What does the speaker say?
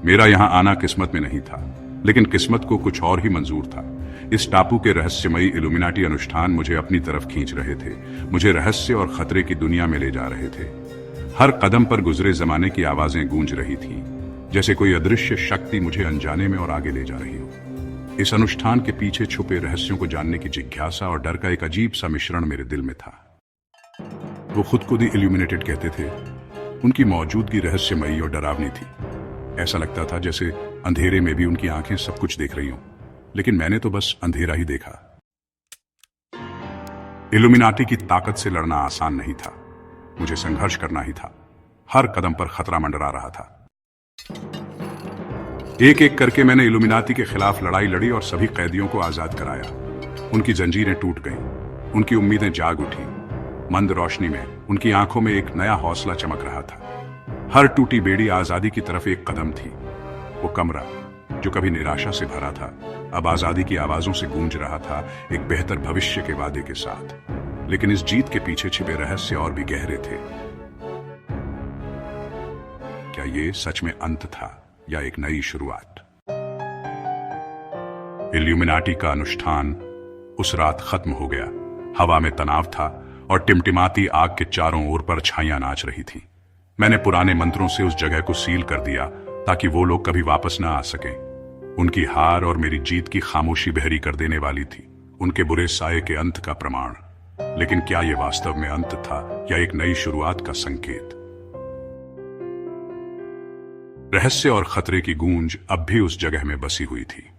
मेरा यहां आना किस्मत में नहीं था, लेकिन किस्मत को कुछ और ही मंजूर था। इस टापू के रहस्यमयी इल्यूमिनाटी अनुष्ठान मुझे अपनी तरफ खींच रहे थे, मुझे रहस्य और खतरे की दुनिया में ले जा रहे थे। हर कदम पर गुजरे जमाने की आवाजें गूंज रही थीं, जैसे कोई अदृश्य शक्ति मुझे अनजाने में और आगे ले जा रही हो। इस अनुष्ठान के पीछे छुपे रहस्यों को जानने की जिज्ञासा और डर का एक अजीब सा मिश्रण मेरे दिल में था। वो खुद ही इल्यूमिनेटेड कहते थे। उनकी मौजूदगी रहस्यमयी और डरावनी थी। ऐसा लगता था जैसे अंधेरे में भी उनकी आंखें सब कुछ देख रही हों, लेकिन मैंने तो बस अंधेरा ही देखा। इल्यूमिनाटी की ताकत से लड़ना आसान नहीं था। मुझे संघर्ष करना ही था। हर कदम पर खतरा मंडरा रहा था। एक एक करके मैंने इल्यूमिनाटी के खिलाफ लड़ाई लड़ी और सभी कैदियों को आजाद कराया। उनकी जंजीरें टूट गईं, उनकी उम्मीदें जाग उठी। मंद रोशनी में उनकी आंखों में एक नया हौसला चमक रहा था। हर टूटी बेड़ी आजादी की तरफ एक कदम थी। वो कमरा जो कभी निराशा से भरा था, अब आजादी की आवाजों से गूंज रहा था, एक बेहतर भविष्य के वादे के साथ। लेकिन इस जीत के पीछे छिपे रहस्य और भी गहरे थे। क्या ये सच में अंत था या एक नई शुरुआत? इल्यूमिनाटी का अनुष्ठान उस रात खत्म हो गया। हवा में तनाव था और टिमटिमाती आग के चारों ओर परछाइयां नाच रही थी। मैंने पुराने मंत्रों से उस जगह को सील कर दिया ताकि वो लोग कभी वापस ना आ सकें। उनकी हार और मेरी जीत की खामोशी बहरी कर देने वाली थी, उनके बुरे साये के अंत का प्रमाण। लेकिन क्या यह वास्तव में अंत था या एक नई शुरुआत का संकेत? रहस्य और खतरे की गूंज अब भी उस जगह में बसी हुई थी।